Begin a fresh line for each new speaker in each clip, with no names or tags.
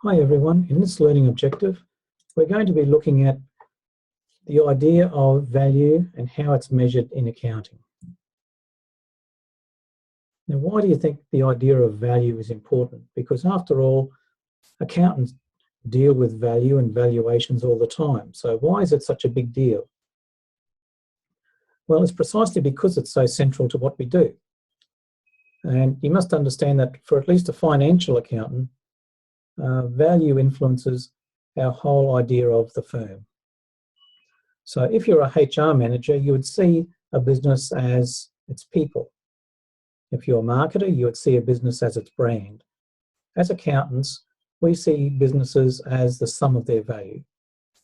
Hi everyone, in this learning objective we're going to be looking at the idea of value and how it's measured in accounting. Now why do you think the idea of value is important? Because after all, accountants deal with value and valuations all the time. So why is it such a big deal? Well, it's precisely because it's so central to what we do. And you must understand that for at least a financial accountant, value influences our whole idea of the firm. So if you're a HR manager, you would see a business as its people. If you're a marketer, you would see a business as its brand. As accountants, we see businesses as the sum of their value.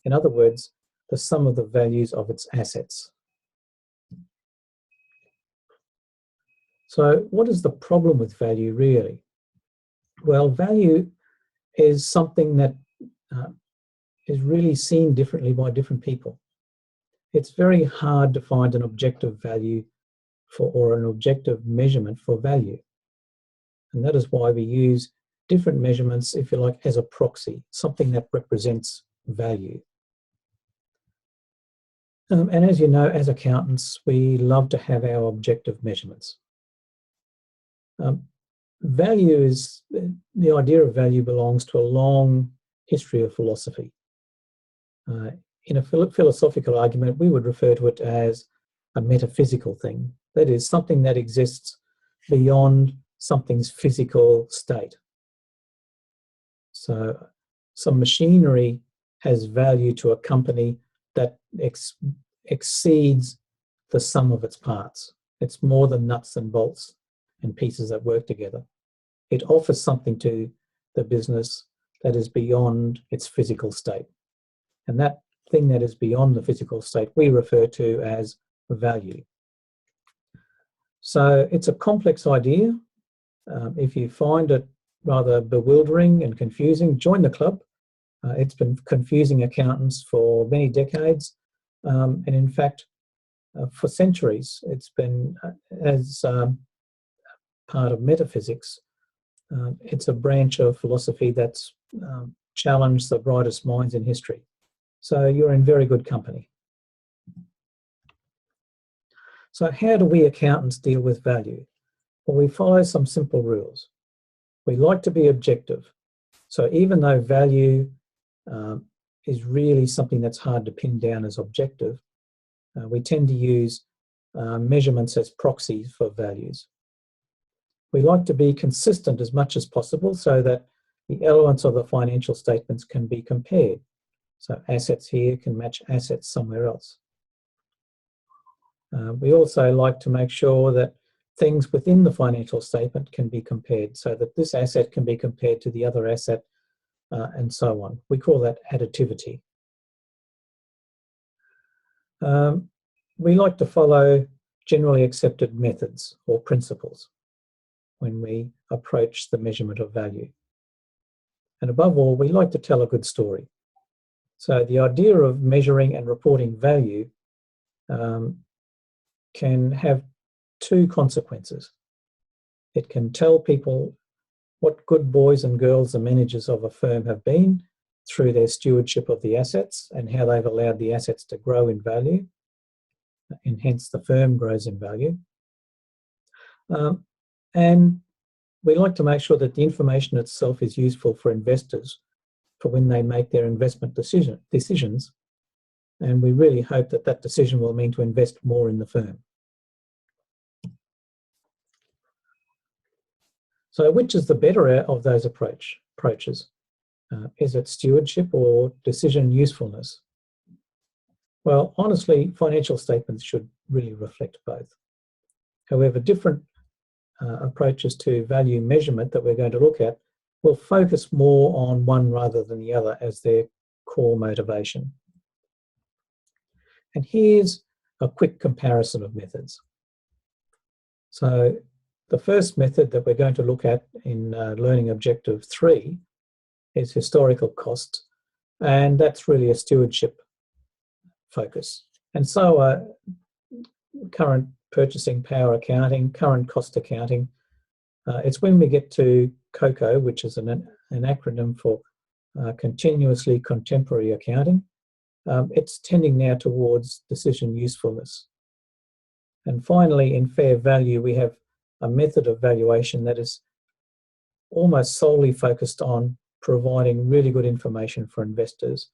In other words, the sum of the values of its assets. So what is the problem with value really? Well, value is something that is really seen differently by different people. It's very hard to find an objective value or an objective measurement for value. And that is why we use different measurements, if you like, as a proxy, something that represents value. And as you know, as accountants, we love to have our objective measurements. The idea of value belongs to a long history of philosophy. In a philosophical argument, we would refer to it as a metaphysical thing. That is, something that exists beyond something's physical state. So some machinery has value to a company that exceeds the sum of its parts. It's more than nuts and bolts and pieces that work together. It offers something to the business that is beyond its physical state. And that thing that is beyond the physical state we refer to as value. So it's a complex idea. If you find it rather bewildering and confusing, join the club. It's been confusing accountants for many decades, and in fact, for centuries. It's been, as part of metaphysics, it's a branch of philosophy that's challenged the brightest minds in history. So you're in very good company. So how do we accountants deal with value? Well, we follow some simple rules. We like to be objective. So even though value is really something that's hard to pin down as objective, we tend to use measurements as proxies for values. We like to be consistent as much as possible so that the elements of the financial statements can be compared. So assets here can match assets somewhere else. We also like to make sure that things within the financial statement can be compared so that this asset can be compared to the other asset and so on. We call that additivity. We like to follow generally accepted methods or principles when we approach the measurement of value. And above all, we like to tell a good story. So the idea of measuring and reporting value can have two consequences. It can tell people what good boys and girls the managers of a firm have been through their stewardship of the assets and how they've allowed the assets to grow in value, and hence the firm grows in value. And we like to make sure that the information itself is useful for investors for when they make their investment decisions. And we really hope that that decision will mean to invest more in the firm. So which is the better of those approaches? Is it stewardship or decision usefulness? Well, honestly, financial statements should really reflect both. However, different approaches to value measurement that we're going to look at will focus more on one rather than the other as their core motivation. And here's a quick comparison of methods. So the first method that we're going to look at in Learning Objective 3 is historical cost, and that's really a stewardship focus. And so current purchasing power accounting, current cost accounting, it's when we get to COCO, which is an acronym for continuously contemporary accounting, it's tending now towards decision usefulness. And finally, in fair value, we have a method of valuation that is almost solely focused on providing really good information for investors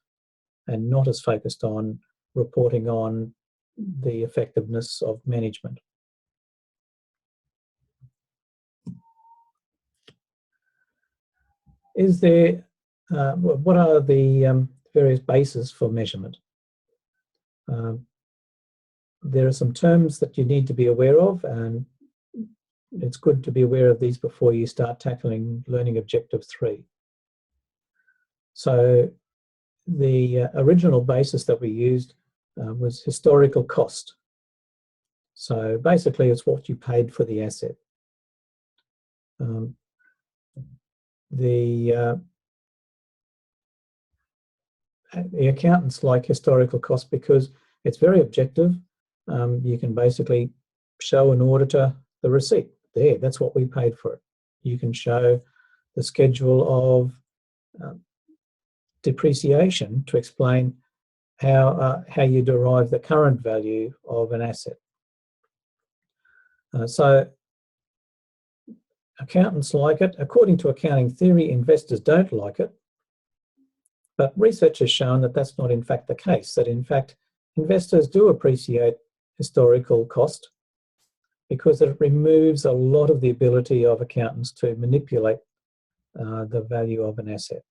and not as focused on reporting on the effectiveness of management. What are the various bases for measurement? There are some terms that you need to be aware of, and it's good to be aware of these before you start tackling learning objective 3. So the original basis that we used was historical cost. So basically it's what you paid for the asset. The accountants like historical cost because it's very objective. You can basically show an auditor the receipt. There, that's what we paid for it. You can show the schedule of depreciation to explain how you derive the current value of an asset. So accountants like it. According to accounting theory, investors don't like it. But research has shown that that's not in fact the case, that in fact investors do appreciate historical cost because it removes a lot of the ability of accountants to manipulate the value of an asset.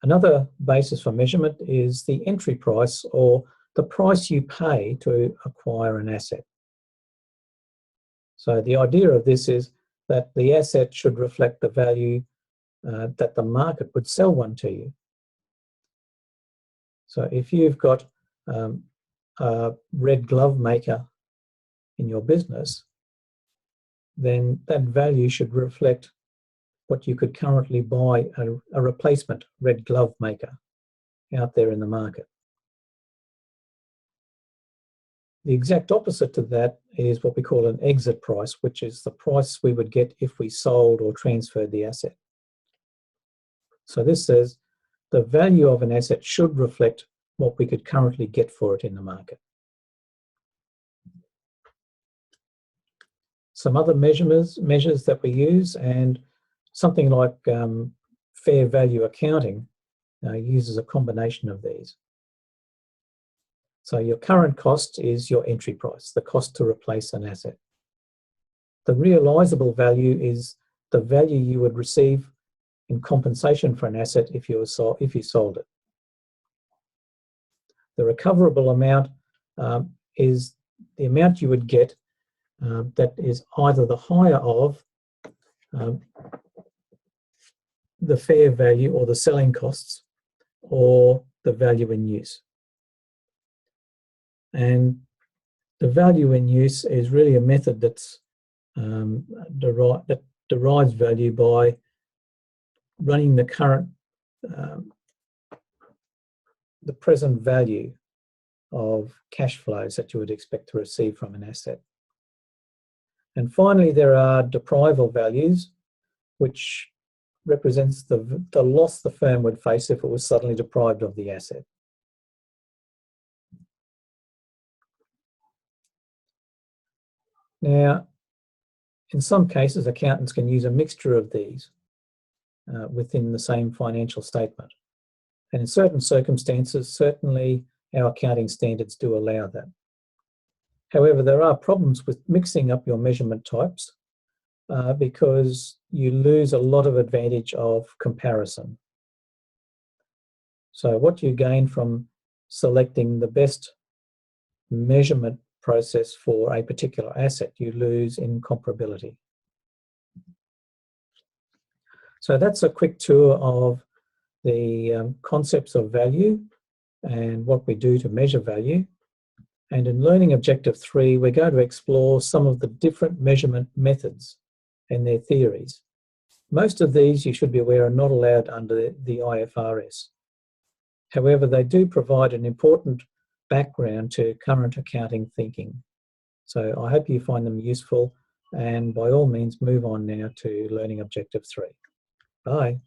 Another basis for measurement is the entry price, or the price you pay to acquire an asset. So the idea of this is that the asset should reflect the value that the market would sell one to you. So if you've got a red glove maker in your business, then that value should reflect what you could currently buy a replacement red glove maker out there in the market. The exact opposite to that is what we call an exit price, which is the price we would get if we sold or transferred the asset. So this says the value of an asset should reflect what we could currently get for it in the market. Some other measures that we use, and something like fair value accounting uses a combination of these. So your current cost is your entry price, the cost to replace an asset. The realisable value is the value you would receive in compensation for an asset if you sold it. The recoverable amount is the amount you would get that is either the higher of the fair value or the selling costs or the value in use. And the value in use is really a method that's that derives value by running the current, the present value of cash flows that you would expect to receive from an asset. And finally, there are deprival values, which represents the loss the firm would face if it was suddenly deprived of the asset. Now, in some cases, accountants can use a mixture of these within the same financial statement. And in certain circumstances, certainly our accounting standards do allow that. However, there are problems with mixing up your measurement types because you lose a lot of advantage of comparison. So what you gain from selecting the best measurement process for a particular asset, you lose in comparability. So that's a quick tour of the concepts of value and what we do to measure value. And in Learning Objective 3, we're going to explore some of the different measurement methods and their theories. Most of these, you should be aware, are not allowed under the IFRS. However, they do provide an important background to current accounting thinking. So I hope you find them useful, and by all means move on now to Learning Objective 3. Bye.